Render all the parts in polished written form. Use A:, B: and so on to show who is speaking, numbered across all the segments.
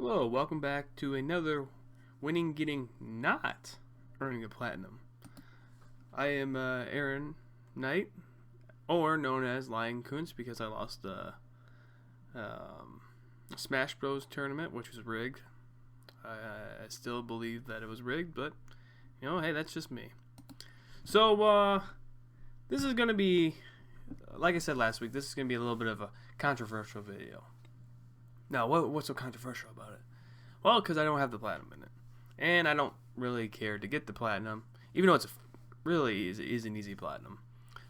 A: Hello, welcome back to another winning, getting, not earning a platinum. I am Aaron Knight, or known as Lyon Kuntz, because I lost the Smash Bros. Tournament, which was rigged. I still believe that it was rigged, but, hey, that's just me. So, this is going to be, like I said last week, this is going to be a little bit of a controversial video. Now, what's so controversial about it? Well, because I don't have the platinum in it. And I don't really care to get the platinum, even though it's really is an easy platinum.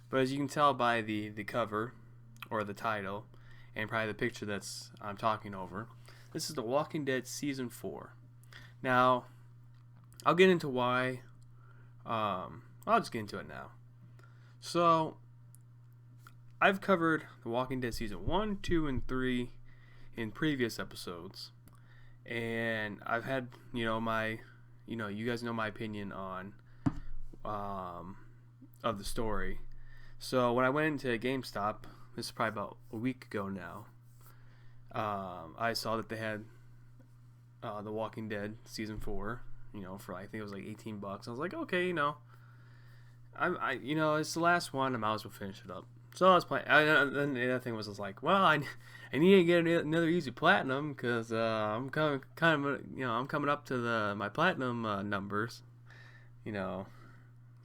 A: But as you can tell by the cover, or the title, and probably the picture that's I'm talking over, this is The Walking Dead Season 4. Now, I'll get into why. I'll just get into it now. So, I've covered The Walking Dead Season 1, 2, and 3 in previous episodes. And I've had, you guys know my opinion on, of the story. So when I went into GameStop, this is probably about a week ago now, I saw that they had The Walking Dead Season 4, for I think it was like $18. I was like, okay, it's the last one, I might as well finish it up. So I was playing, and the other thing was like, well, I need to get another easy platinum because I'm coming up to my platinum numbers,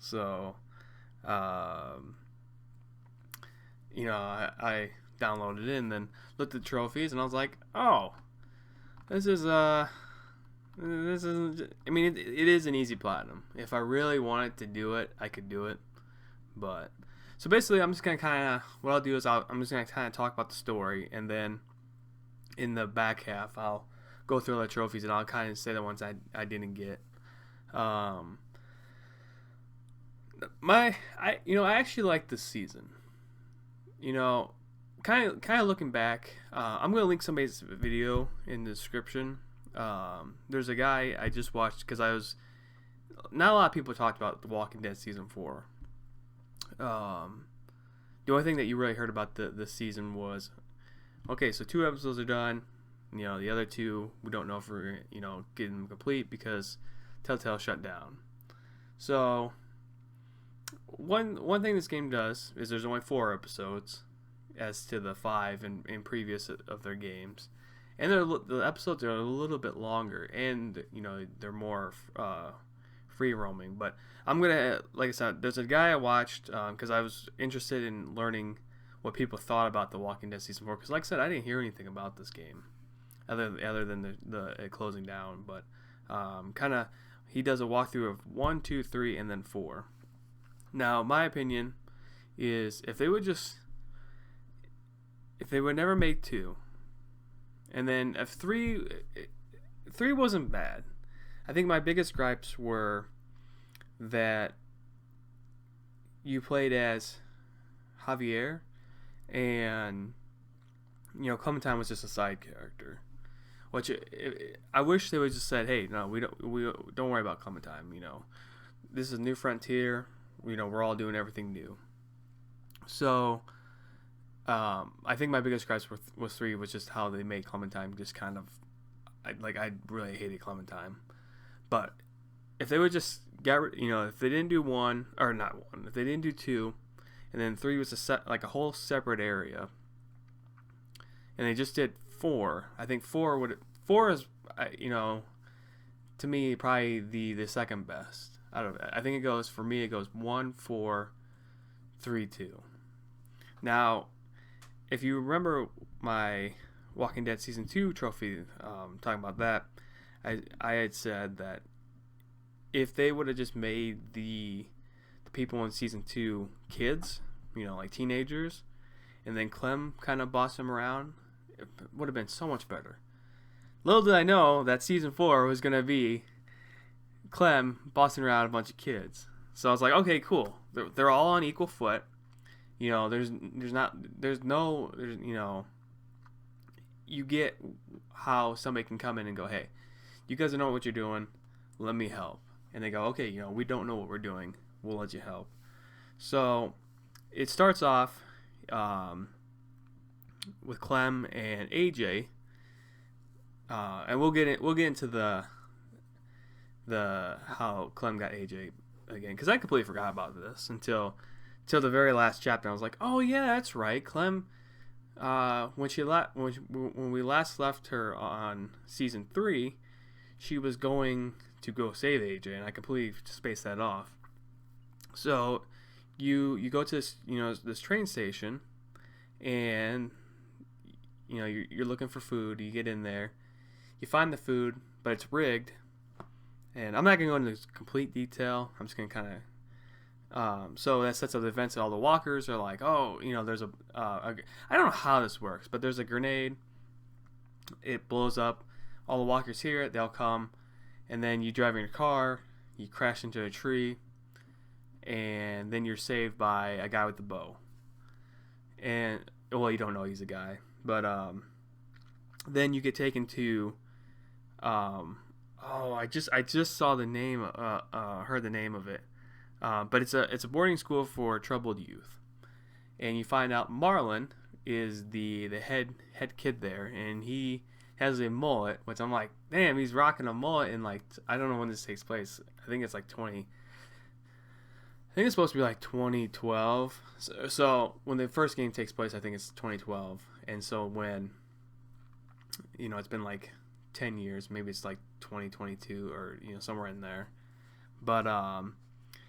A: So, I downloaded it and then looked at the trophies and I was like, oh, this is. I mean, it is an easy platinum. If I really wanted to do it, I could do it, but. So basically, I'm just going to what I'll do is I'm just going to kind of talk about the story, and then in the back half, I'll go through all the trophies, and I'll kind of say the ones I didn't get. I actually like this season. Kind of looking back, I'm going to link somebody's video in the description. There's a guy I just watched because not a lot of people talked about The Walking Dead Season 4. The only thing that you really heard about this season was, okay, so 2 episodes are done. The other 2 we don't know if we're getting them complete because Telltale shut down. So one thing this game does is there's only 4 episodes, as to the 5 in previous of their games, and the episodes are a little bit longer, and they're more free roaming. But I'm gonna, like I said, there's a guy I watched because I was interested in learning what people thought about The Walking Dead Season 4, because like I said, I didn't hear anything about this game other than the closing down. But he does a walkthrough of 1, 2, 3, and then 4. Now my opinion is if they would never make 2, and then if 3 wasn't bad. I think my biggest gripes were that you played as Javier, and Clementine was just a side character. Which I wish they would just said, "Hey, no, we don't worry about Clementine. This is New Frontier. We're all doing everything new." So, I think my biggest gripes was 3 was just how they made Clementine just kind of, I really hated Clementine. But if they would just if they didn't do 1, or not 1, if they didn't do 2, and then 3 was a whole separate area, and they just did 4, I think 4 is to me probably the second best out of it. I think it goes 1, 4, 3, 2. Now, if you remember my Walking Dead Season 2 trophy, talking about that, I had said that if they would have just made the people in Season 2 kids, like teenagers, and then Clem kind of bossed them around, it would have been so much better. Little did I know that Season 4 was going to be Clem bossing around a bunch of kids. So I was like, okay, cool. They're all on equal foot. You get how somebody can come in and go, hey, you guys don't know what you're doing, let me help. And they go, okay, we don't know what we're doing, we'll let you help. So it starts off with Clem and AJ and we'll get into the how Clem got AJ again, because I completely forgot about this until the very last chapter. I was like, oh yeah, that's right, Clem. When we last left her on season 3, she was going to go save AJ, and I completely spaced that off. So you go to this train station, and you're looking for food. You get in there, you find the food, but it's rigged. And I'm not gonna go into complete detail. I'm just gonna kind of so that sets up the events that all the walkers are like, oh, there's I don't know how this works, but there's a grenade. It blows up. All the walkers hear it. They'll come, and then you drive in your car. You crash into a tree, and then you're saved by a guy with the bow. And well, you don't know he's a guy, but then you get taken to I just saw the name, heard the name of it, but it's a boarding school for troubled youth, and you find out Marlon is the head kid there, and he has a mullet, which I'm like, damn, he's rocking a mullet, and like I don't know when this takes place. I think it's like I think it's supposed to be like 2012. So when the first game takes place, I think it's 2012, and so when it's been like 10 years, maybe it's like 2022 or somewhere in there, but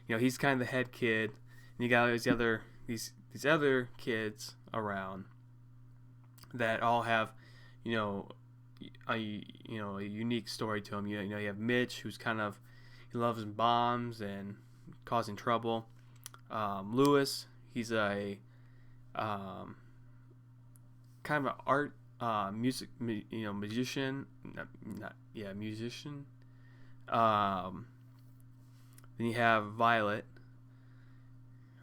A: he's kind of the head kid, and you got these other kids around that all have a unique story to them. You have Mitch, who's he loves bombs and causing trouble. Lewis, he's a kind of an art musician. Musician. Then you have Violet.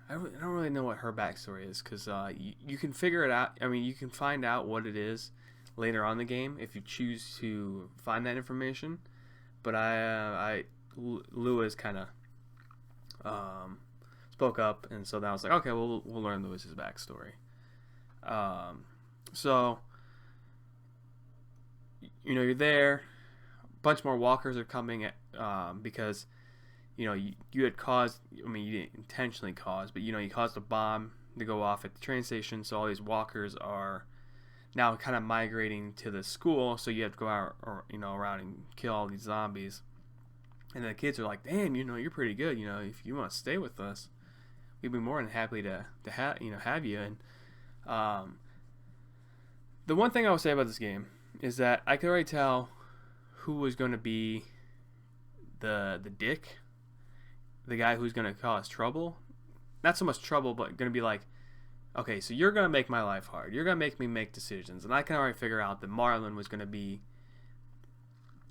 A: I don't really know what her backstory is, because you can figure it out. I mean, you can find out what it is later on in the game if you choose to find that information. But Lewis kind of spoke up, and so then I was like, okay, we'll learn Lewis's backstory. So you're there. A bunch more walkers are coming because you had caused. I mean, you didn't intentionally cause, but you caused a bomb to go off at the train station. So all these walkers are now kind of migrating to the school. So you have to go out around and kill all these zombies. And the kids are like, damn, you're pretty good. If you want to stay with us, we'd be more than happy to have you. And the one thing I will say about this game is that I could already tell who was going to be the dick, the guy who's going to cause trouble. Not so much trouble, but going to be like, okay, so you're going to make my life hard. You're going to make me make decisions. And I can already figure out that Marlon was going to be.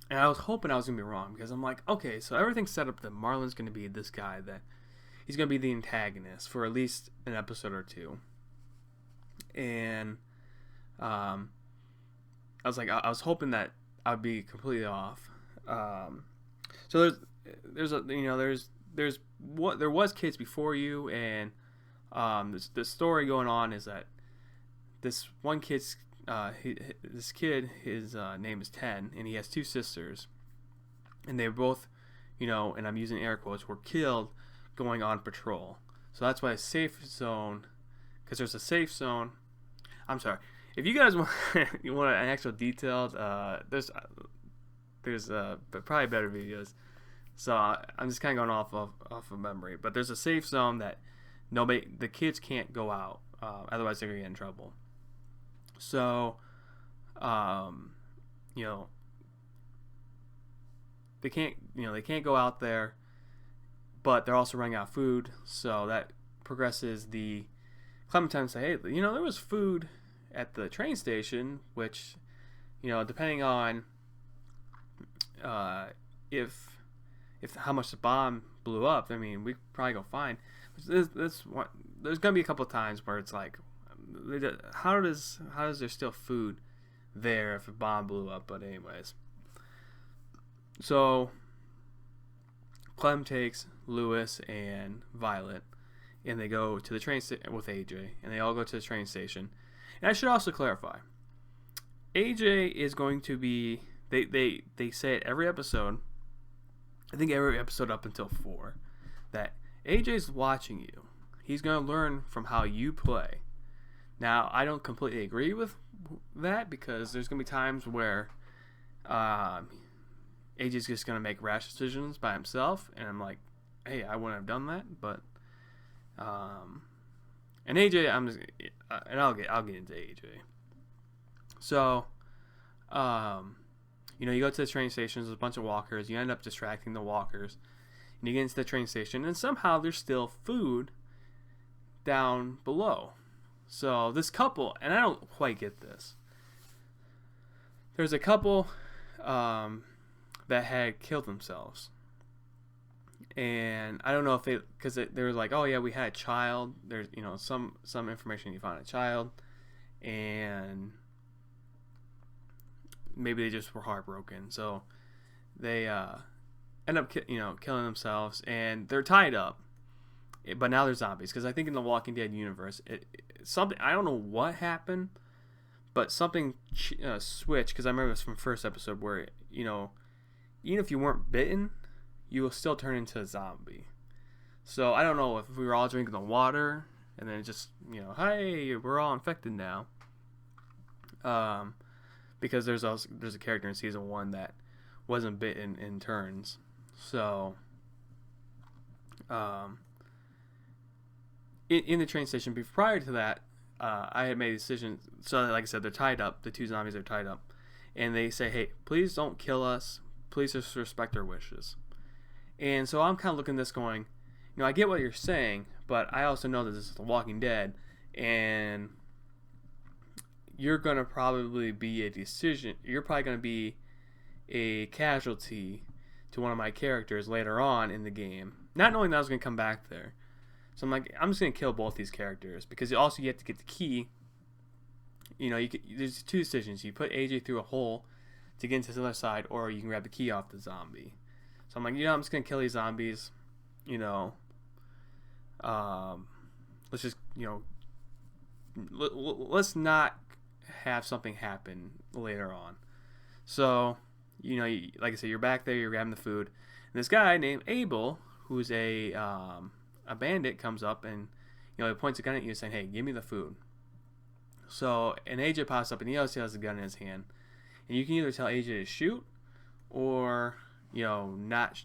A: And I was hoping I was going to be wrong, because I'm like, okay, so everything's set up that Marlon's going to be this guy, that he's going to be the antagonist for at least an episode or two. And I was hoping that I would be completely off. So there was kids before you, and the story going on is that this one kid's his name is 10, and he has 2 sisters, and they both, and I'm using air quotes, were killed going on patrol. So that's why a safe zone, because there's a safe zone. I'm sorry, if you guys want an actual detailed, there's probably better videos. So I'm just kind of going off of memory, but there's a safe zone that the kids can't go out, otherwise they're gonna get in trouble. So, they can't go out there, but they're also running out of food. So that progresses the Clementine say, hey, there was food at the train station, which, depending on if how much the bomb blew up, I mean, we could probably go find. There's gonna be a couple of times where it's like, how does there still food there if a bomb blew up? But anyways, so Clem takes Lewis and Violet, and they go to the train station with AJ, and they all go to the train station. And I should also clarify, AJ is going to be They say it every episode. I think every episode up until 4, that AJ's watching you. He's going to learn from how you play. Now, I don't completely agree with that, because there's going to be times where AJ's just going to make rash decisions by himself, and I'm like, hey, I wouldn't have done that. But and AJ, I'll get into AJ. So, you go to the train station. There's a bunch of walkers. You end up distracting the walkers, and you get into the train station, and somehow there's still food down below. So this couple, and I don't quite get this. There's a couple that had killed themselves, and I don't know if because they were like, oh yeah, we had a child. There's some information you found a child, and maybe they just were heartbroken. So they end up killing themselves, and they're tied up. But now they're zombies, because I think in the Walking Dead universe, something, I don't know what happened, but something switched, because I remember this from first episode where, even if you weren't bitten, you will still turn into a zombie. So I don't know if we were all drinking the water, and then it just, hey, we're all infected now. Because there's a character in season 1 that wasn't bitten in turns. So, in the train station, prior to that, I had made a decision. So, like I said, they're tied up. The 2 zombies are tied up, and they say, "Hey, please don't kill us. Please just respect our wishes." And so I'm kind of looking at this, going, I get what you're saying, but I also know that this is The Walking Dead, and you're gonna probably be a decision. You're probably gonna be a casualty to one of my characters later on in the game, not knowing that I was gonna come back there. So I'm like, I'm just going to kill both these characters, because you have to get the key. There's 2 decisions. You put AJ through a hole to get into the other side, or you can grab the key off the zombie. So I'm like, I'm just going to kill these zombies. Let's just, let's not have something happen later on. So, like I said, you're back there, you're grabbing the food. And this guy named Abel, who's a bandit, comes up and he points a gun at you saying, hey, give me the food. So an AJ pops up and he also has a gun in his hand, and you can either tell AJ to shoot or not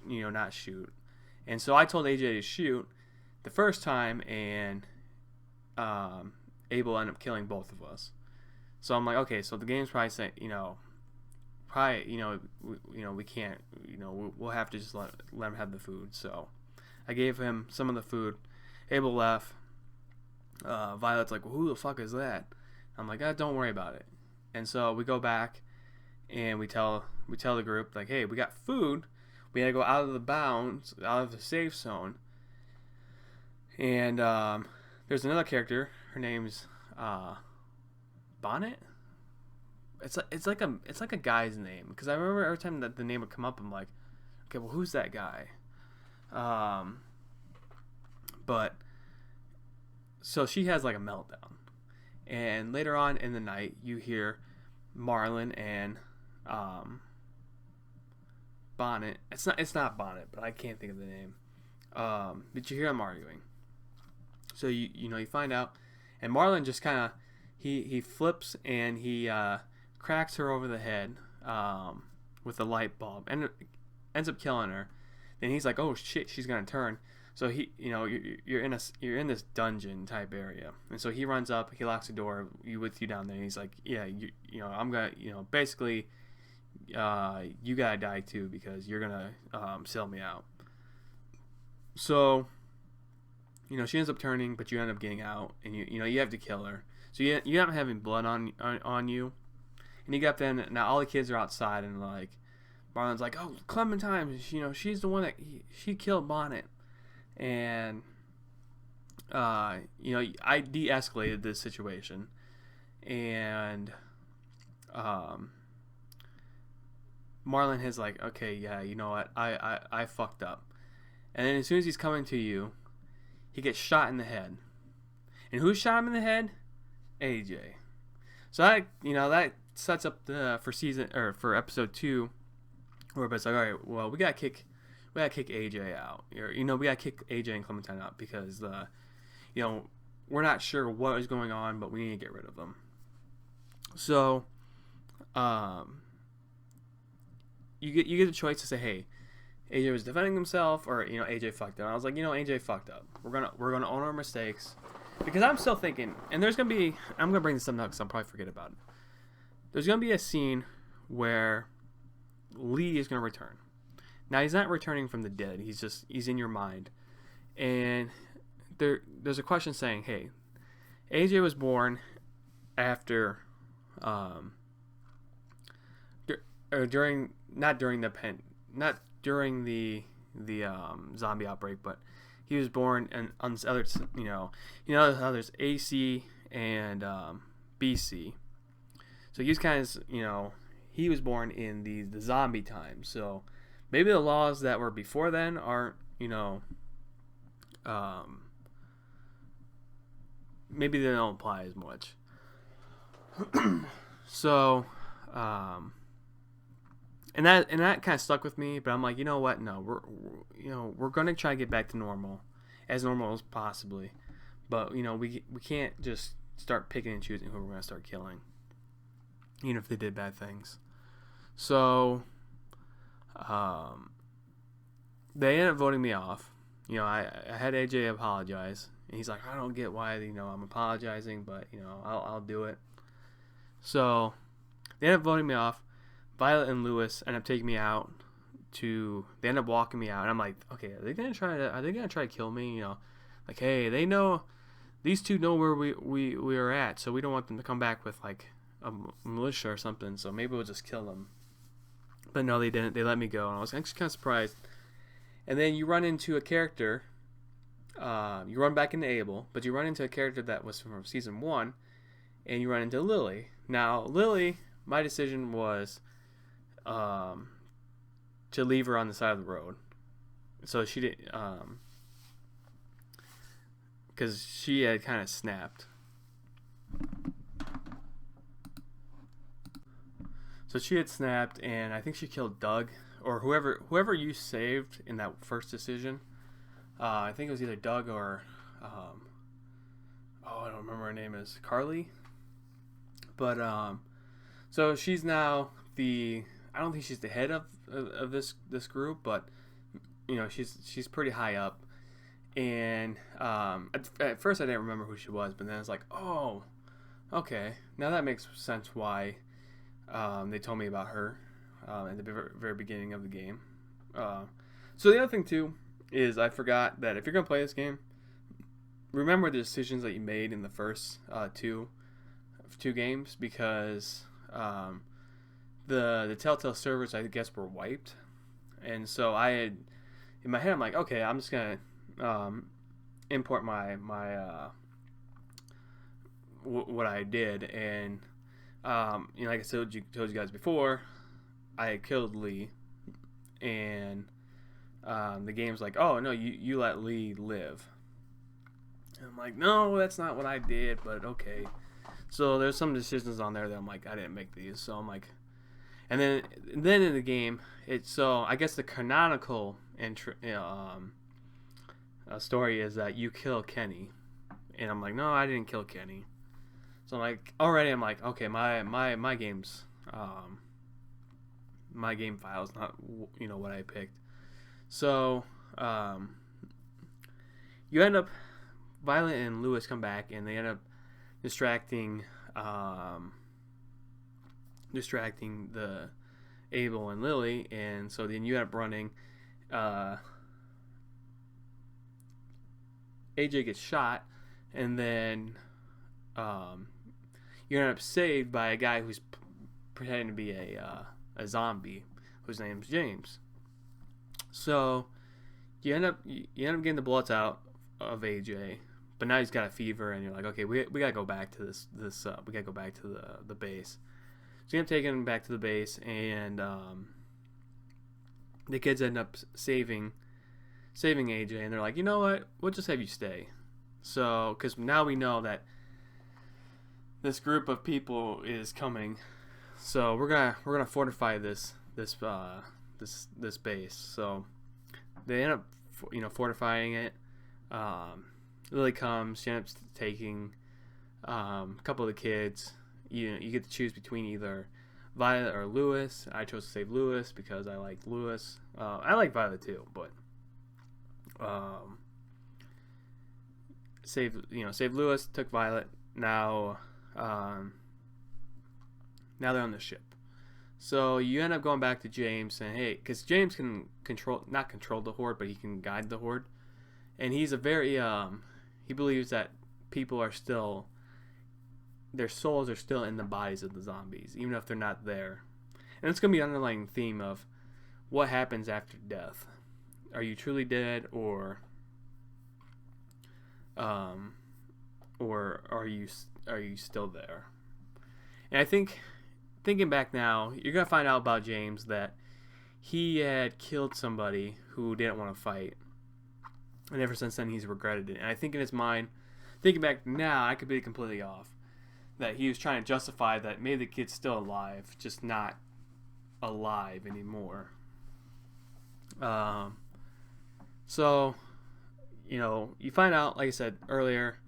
A: shoot. And so I told AJ to shoot the first time, and Abel ended up killing both of us. So I'm like, okay, so the game's probably saying we can't, we'll have to just let him have the food. So I gave him some of the food. Abel left. Violet's like, well, who the fuck is that? I'm like, don't worry about it. And so we go back and we tell the group, like, hey, we got food. We had to go out of the bounds, out of the safe zone. And there's another character. Her name's Bonnet. It's like a guy's name, because I remember every time that the name would come up, I'm like, okay, well, who's that guy? But so she has like a meltdown, and later on in the night, you hear Marlon and Bonnet. It's not Bonnet, but I can't think of the name. But you hear them arguing. So you find out, and Marlon just kind of he flips and he cracks her over the head with a light bulb, and ends up killing her. Then he's like, "Oh shit, she's gonna turn." So you're in this dungeon type area, and so he runs up, he locks the door with you down there, and he's like, "Yeah, I'm gonna, basically, you gotta die too, because you're gonna sell me out." So, she ends up turning, but you end up getting out, and you have to kill her. So you end up having blood on you, and you got then now all the kids are outside, and like Marlon's like, "Oh, Clementine, she's the one that she killed Bonnet." And I de-escalated this situation, and Marlon is like, okay, yeah, you know what, I fucked up. And then as soon as he's coming to you, he gets shot in the head. And who shot him in the head? AJ. So that sets up for episode 2, where it's like, all right, well, we gotta kick AJ out, or we gotta kick AJ and Clementine out because we're not sure what is going on, but we need to get rid of them. So, you get a choice to say, hey, AJ was defending himself, or AJ fucked up. And I was like, AJ fucked up. We're gonna own our mistakes, because I'm still thinking, and I'm gonna bring this up now because I'll probably forget about it. There's gonna be a scene where Lee is gonna return. Now he's not returning from the dead. He's in your mind, and there's a question saying, hey, AJ was born after, not during the zombie outbreak, but he was born on this other, how there's AC and BC. So he was kind of, he was born in the zombie time. So maybe the laws that were before then aren't, maybe they don't apply as much. So, and that kind of stuck with me. But I'm like, you know what? No, we're gonna try to get back to normal as possibly. But we can't just start picking and choosing who we're gonna start killing, even if they did bad things. So, they ended up voting me off. I had AJ apologize, and he's like, I don't get why I'm apologizing, but I'll do it. So they ended up voting me off. Violet and Lewis end up taking me out they end up walking me out, and I'm like, okay, are they gonna try to kill me? Like, hey, they know, these two know where we are at, so we don't want them to come back with like a militia or something, so maybe we'll just kill them. But no, they didn't. They let me go, and I was actually kind of surprised. And then you run into a character, you run back into Abel, but you run into a character that was from season 1, and you run into Lily. Now, Lily, my decision was to leave her on the side of the road. So she did, because she had kind of snapped. So she had snapped, and I think she killed Doug, or whoever you saved in that first decision. I think it was either Doug or, I don't remember her name is, Carly. But so she's now I don't think she's the head of this group, but she's pretty high up. And at first I didn't remember who she was, but then it's like, oh, okay, now that makes sense why they told me about her at the very, very beginning of the game. So the other thing too is I forgot that if you're gonna play this game, remember the decisions that you made in the first two games, because the Telltale servers, I guess, were wiped, and so I had in my head, I'm like, okay, I'm just gonna import my what I did, and like I told you guys before, I killed Lee, and the game's like, oh no, you let Lee live. And I'm like, no, that's not what I did, but okay. So there's some decisions on there that I'm like, I didn't make these. So I'm like, and then in the game, so I guess the canonical story is that you kill Kenny, and I'm like, no, I didn't kill Kenny. So I'm like, already I'm like, okay, my game's my game file is not what I picked. So you end up, Violet and Lewis come back, and they end up distracting the Abel and Lily, and so then you end up running. AJ gets shot, and then you end up saved by a guy who's pretending to be a zombie, whose name's James. So you end up getting the bullets out of AJ, but now he's got a fever, and you're like, okay, we gotta go back to this we gotta go back to the base. So you end up taking him back to the base, and the kids end up saving AJ, and they're like, you know what, we'll just have you stay. So because now we know that this group of people is coming So we're gonna fortify this base. So they end up fortifying it. Lily comes. She ends up taking a couple of the kids. You get to choose between either Violet or Lewis. I chose to save Lewis because I like Lewis. I like Violet too, but save Lewis. Took Violet. Now they're on the ship. So you end up going back to James saying, hey, because James can not control the Horde, but he can guide the Horde. And he's a very, he believes that people are still, their souls are still in the bodies of the zombies, even if they're not there. And it's going to be an underlying theme of what happens after death. Are you truly dead, or are you still there? And I think, thinking back now, you're going to find out about James that he had killed somebody who didn't want to fight. And ever since then, he's regretted it. And I think in his mind, thinking back now, I could be completely off. That he was trying to justify that maybe the kid's still alive, just not alive anymore. So, you find out, like I said earlier,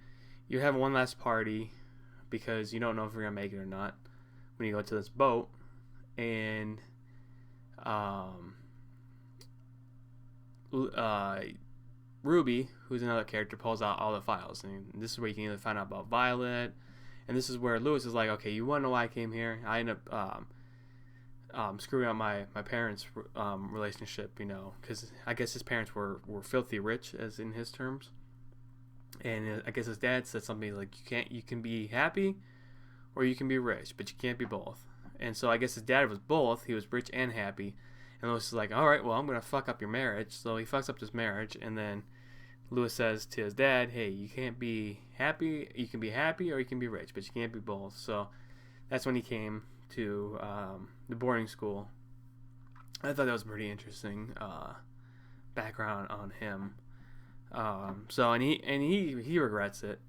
A: you have one last party because you don't know if you're going to make it or not when you go to this boat. And Ruby, who's another character, pulls out all the files. And this is where you can either find out about Violet, and this is where Lewis is like, okay, you want to know why I came here? I end up screwing up my parents' relationship, because I guess his parents were filthy rich, as in his terms. And I guess his dad said something like, you can be happy or you can be rich, but you can't be both. And so I guess his dad was both. He was rich and happy. And Lewis is like, all right, well, I'm going to fuck up your marriage. So he fucks up his marriage. And then Lewis says to his dad, hey, you can't be happy. You can be happy or you can be rich, but you can't be both. So that's when he came to the boarding school. I thought that was pretty interesting background on him. So he regrets it.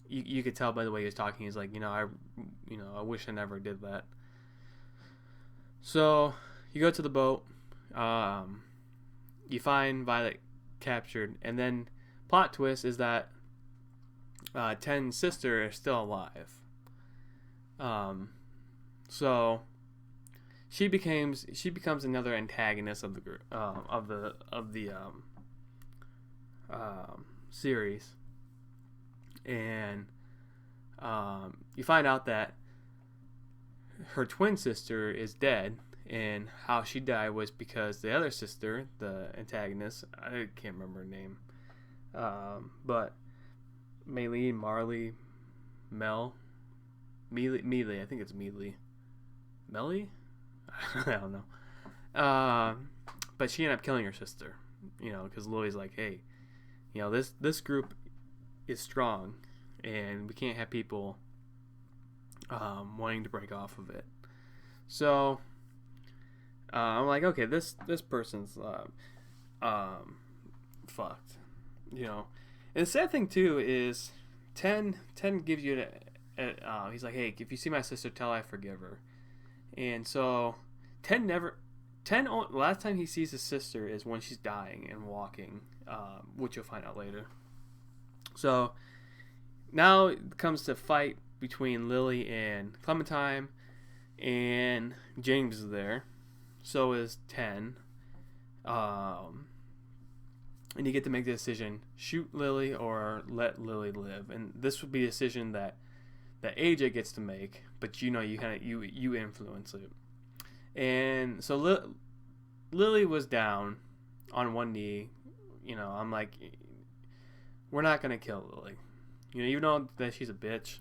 A: You could tell by the way he was talking. He's like, I wish I never did that. So you go to the boat. You find Violet captured, and then plot twist is that Ten's sister is still alive. So she becomes another antagonist of the group of the series, and you find out that her twin sister is dead, and how she died was because the other sister, the antagonist, I can't remember her name, but Melee, Marley, Melee, I think it's Melee. Melly? I don't know. But she ended up killing her sister, because Lily's like, hey, this group is strong, and we can't have people wanting to break off of it. So I'm like, okay, this person's fucked, And the sad thing too is Ten gives you he's like, hey, if you see my sister, tell I forgive her. And so the last time he sees his sister is when she's dying and walking, which you'll find out later. So now it comes to fight between Lily and Clementine, and James is there. So is Ten. And you get to make the decision: shoot Lily or let Lily live. And this would be a decision that AJ gets to make, but you influence it. And so Lily was down on one knee. I'm like, we're not gonna kill Lily. Even though that she's a bitch,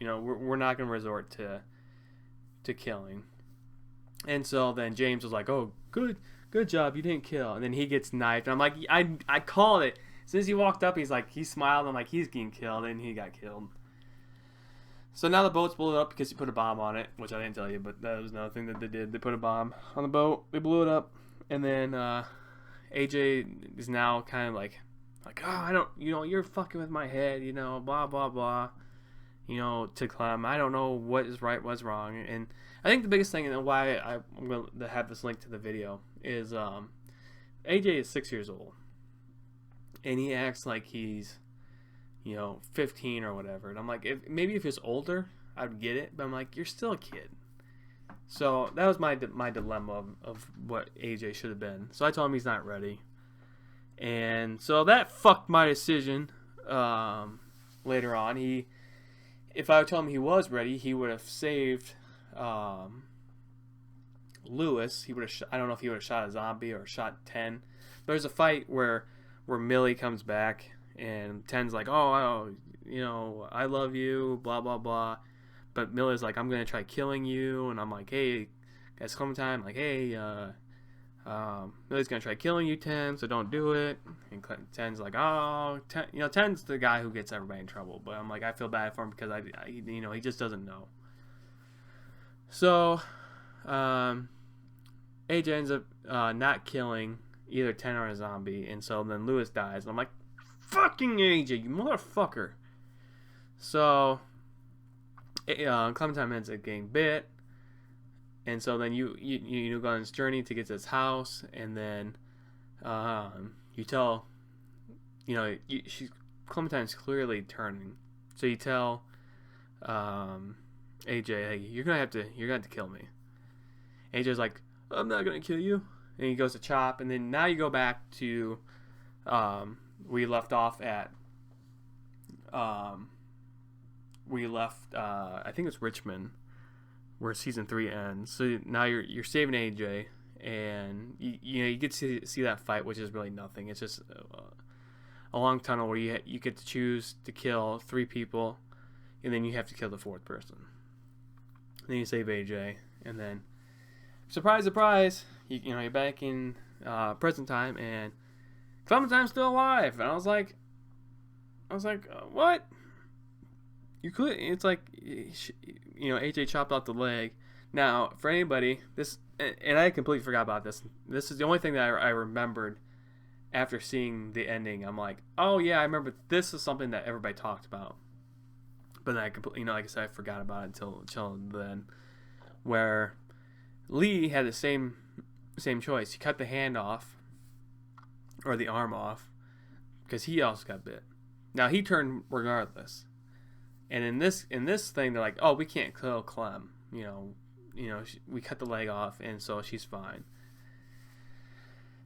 A: we're not gonna resort to killing. And so then James was like, oh, good job, you didn't kill. And then he gets knifed, and I'm like, I called it. As soon as he walked up, he's like, he smiled. I'm like, he's getting killed, and he got killed. So now the boat's blew up because he put a bomb on it, which I didn't tell you, but that was another thing that they did. They put a bomb on the boat. They blew it up, and then AJ is now kind of like, oh, I don't, you're fucking with my head, blah blah blah. to Clem. I don't know what is right, what's wrong. And I think the biggest thing, and why I'm going to have this link to the video, is AJ is 6 years old. And he acts like he's, 15 or whatever. And I'm like, maybe if he was older, I would get it. But I'm like, you're still a kid. So that was my dilemma of what AJ should have been. So I told him he's not ready. And so that fucked my decision later on. If I told him he was ready, he would have saved Lewis. He would have. I don't know if he would have shot a zombie or shot 10. There's a fight where Millie comes back and 10's like, oh, I love you, blah blah blah. But Millie's like, I'm gonna try killing you, and I'm like, hey, guys, Clementine, like, hey, Millie's gonna try killing you, 10, so don't do it. And 10's like, oh, 10, 10's the guy who gets everybody in trouble. But I'm like, I feel bad for him because he just doesn't know. So, AJ ends up not killing either 10 or a zombie, and so then Lewis dies, and I'm like, fucking AJ, you motherfucker. So, Clementine ends up getting bit, and so then you go on this journey to get to this house, and then you tell, Clementine's clearly turning, so you tell AJ, hey, you're gonna have to kill me. AJ's like, I'm not gonna kill you, and he goes to chop, and then now you go back to we left off at I think it's Richmond, where season 3 ends. So now you're saving AJ, and you get to see that fight, which is really nothing. It's just a long tunnel where you get to choose to kill 3 people, and then you have to kill the 4th person. And then you save AJ, and then surprise, surprise, you're back in present time, and Clementine's still alive. And I was like, what? You could. It's like, AJ chopped off the leg. Now, for anybody, this, and I completely forgot about this. This is the only thing that I remembered after seeing the ending. I'm like, oh yeah, I remember this is something that everybody talked about. But then I completely, like I said, I forgot about it until then, where Lee had the same choice. He cut the hand off, or the arm off, because he also got bit. Now he turned regardless. And in this thing, they're like, oh, we can't kill Clem. We cut the leg off, and so she's fine.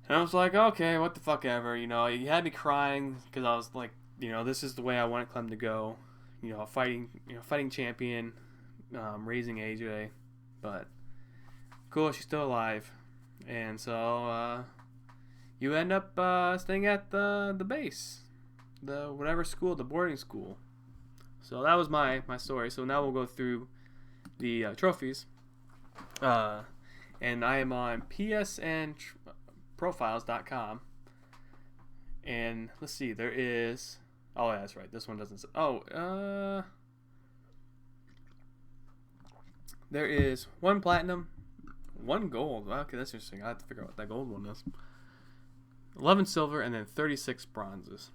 A: And I was like, okay, what the fuck ever. He had me crying because I was like, this is the way I wanted Clem to go. Fighting champion, raising AJ, but cool, she's still alive. And so you end up staying at the base, the whatever school, the boarding school. So that was my story. So now we'll go through the trophies. And I am on psnprofiles.com. And let's see, there is... Oh, yeah, that's right. This one doesn't... there is 1 platinum, 1 gold. Okay, that's interesting. I have to figure out what that gold one is. 11 silver, and then 36 bronzes.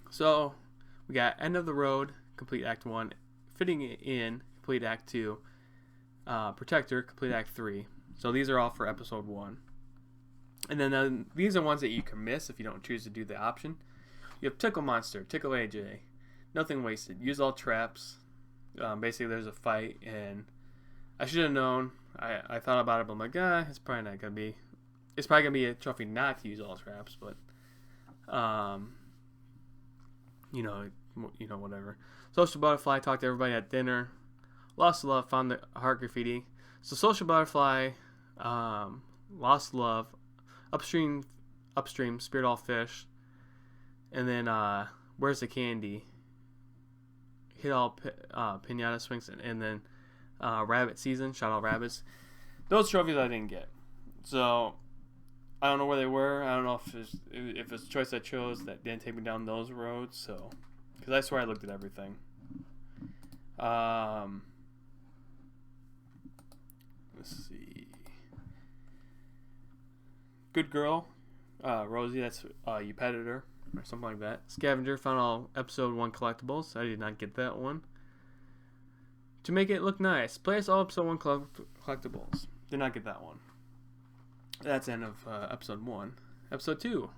A: So... we got End of the Road, complete Act 1, Fitting In, complete Act 2, Protector, complete Act 3. So these are all for Episode 1. And then these are ones that you can miss if you don't choose to do the option. You have Tickle Monster, Tickle AJ, Nothing Wasted, Use All Traps. Basically, there's a fight, and I should have known. I thought about it, but I'm like, it's probably not going to be... It's probably going to be a trophy not to use all traps, but... whatever. Social Butterfly, talked to everybody at dinner. Lost Love, found the heart graffiti. So Social Butterfly, Lost Love, Upstream, Spirit All Fish, and then Where's the Candy? Hit All Pinata Swings, and then Rabbit Season, Shot All Rabbits. Those trophies I didn't get. So I don't know where they were. I don't know if it's a choice I chose that didn't take me down those roads. So, because I swear I looked at everything. Let's see. Good Girl, Rosie. That's you petted her or something like that. Scavenger, found all episode 1 collectibles. I did not get that one. to make it look nice. Place all episode 1 collectibles. Did not get that one. That's the end of episode 1. Episode 2.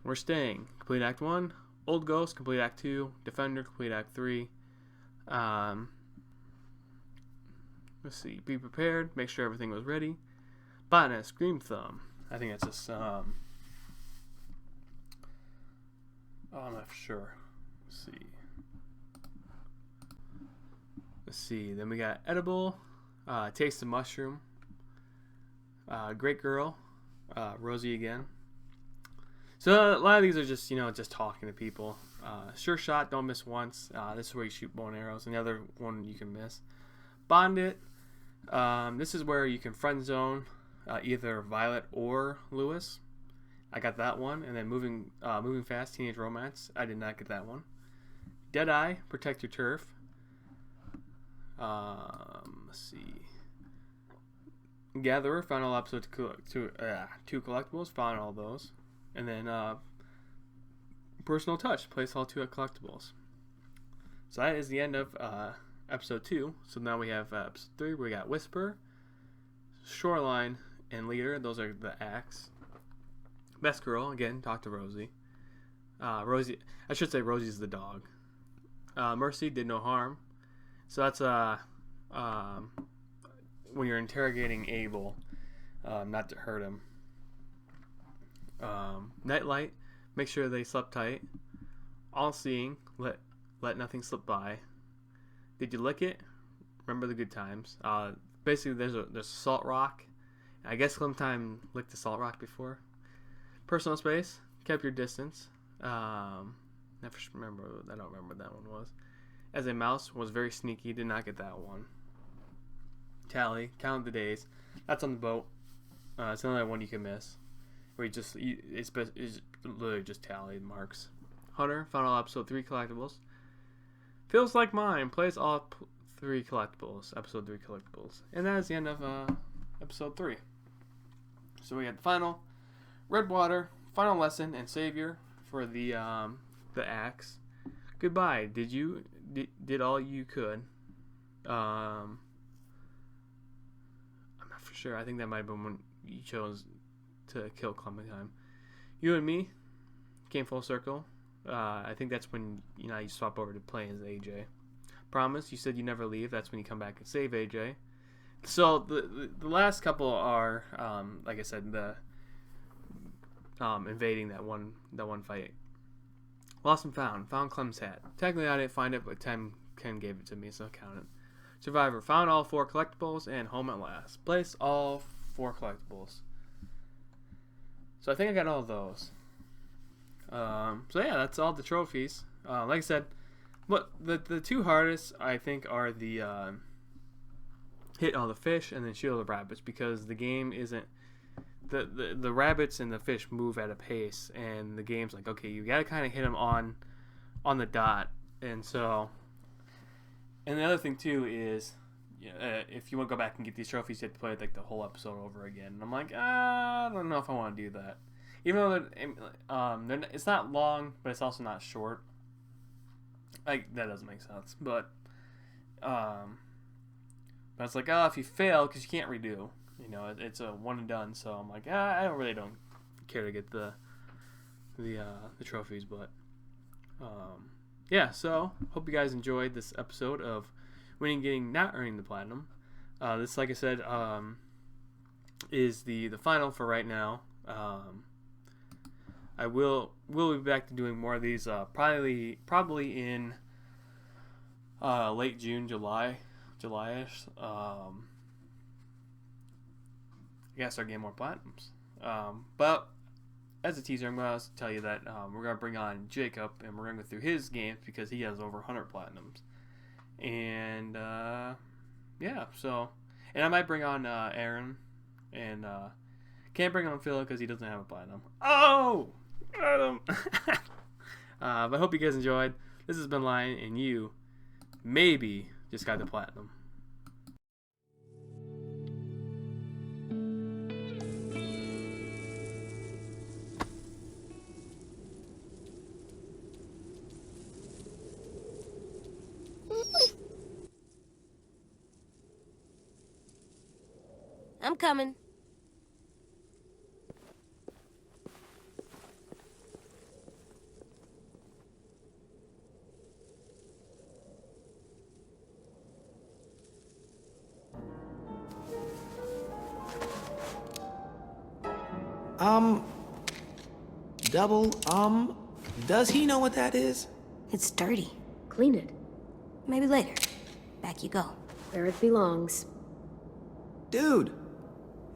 A: We're staying. Complete Act 1. Old Ghost, complete Act 2. Defender, complete Act 3. Let's see. Be prepared. Make sure everything was ready. Botanist, Green Thumb. I think that's just, I'm not sure. Let's see. Then we got Edible. Taste of Mushroom. Great Girl. Rosie again. So a lot of these are just, just talking to people. Sure Shot, Don't Miss Once. This is where you shoot bow and arrows. And the other one you can miss. Bond It. This is where you can friend zone either Violet or Lewis. I got that one. And then Moving Fast, Teenage Romance. I did not get that one. Deadeye, Protect Your Turf. Let's see. Gatherer, found all episode two collectibles. Found all those. And then Personal Touch, place all 2 collectibles. So that is the end of episode 2. So now we have episode 3. We got Whisper, Shoreline, and Leader. Those are the acts. Best Girl, again, talk to Rosie. Rosie, I should say Rosie's the dog. Mercy, Did No Harm. So that's when you're interrogating Abel, not to hurt him. Nightlight, make sure they slept tight. All Seeing, let nothing slip by. Did you lick it? Remember the good times. Basically, there's a salt rock. I guess Clementine licked the salt rock before. Personal Space, Kept Your Distance. I don't remember what that one was. As a Mouse, was very sneaky. Did not get that one. Tally, Count the Days. That's on the boat. It's another one you can miss. Where it's literally just tally marks. Hunter, found all episode 3 collectibles. Feels Like Mine, plays all 3 collectibles. Episode 3 collectibles. And that is the end of episode 3. So we had the final Redwater, Final Lesson, and Savior for the axe. Goodbye. Did all you could. I'm not for sure. I think that might have been when you chose to kill Clementine. You and Me came full circle. I think that's when you swap over to play as AJ. Promise, you said you never leave. That's when you come back and save AJ. So the last couple are like I said, the invading that one fight. Lost and Found Clem's hat. Technically I didn't find it, but Ken gave it to me, so count it. Survivor, found all 4 collectibles, and Home at Last. Place all 4 collectibles. So I think I got all of those. So yeah, that's all the trophies. Like I said, what the 2 hardest I think are the hit all the fish and then shoot all the rabbits, because the game isn't the rabbits and the fish move at a pace, and the game's like, okay, you gotta kind of hit them on the dot. And the other thing too is, if you want to go back and get these trophies, you have to play like the whole episode over again. And I'm like, I don't know if I want to do that. Even though it's not long, but it's also not short. Like, that doesn't make sense. But it's like, if you fail, because you can't redo, it's a one and done. So I'm like, I really don't care to get the trophies. But yeah. So hope you guys enjoyed this episode of winning, getting, not earning the platinum. This, like I said, is the final for right now. I will be back to doing more of these probably in late June, July-ish. I gotta start getting more platinums. But as a teaser, I'm going to tell you that we're going to bring on Jacob, and we're going to go through his games because he has over 100 platinums. And yeah, so, and I might bring on Aaron, and can't bring on Phil because he doesn't have a platinum. Oh! But I hope you guys enjoyed. This has been Lyon, and you maybe just got the platinum.
B: I'm coming.
C: Does he know what that is?
B: It's dirty.
D: Clean it.
B: Maybe later. Back you go.
D: Where it belongs.
C: Dude,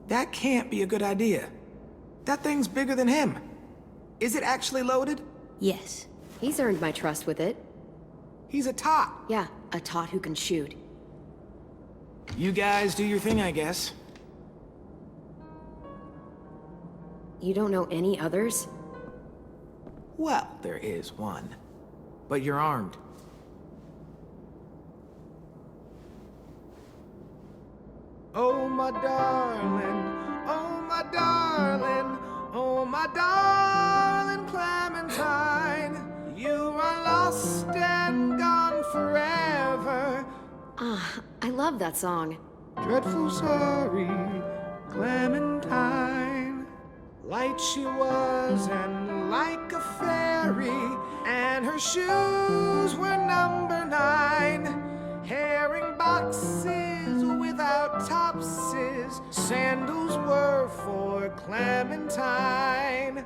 C: that can't be a good idea. That thing's bigger than him. Is it actually loaded?
B: Yes.
D: He's earned my trust with it.
C: He's a tot.
D: Yeah, a tot who can shoot.
C: You guys do your thing, I guess.
D: You don't know any others?
C: Well, there is one. But you're armed. Oh, my darling, oh, my darling, oh, my darling Clementine. You are lost and gone forever.
D: Ah, I love that song.
C: Dreadful sorry, Clementine. Light she was and like a fairy, and her shoes were number 9. Herring boxes without topses, sandals were for Clementine.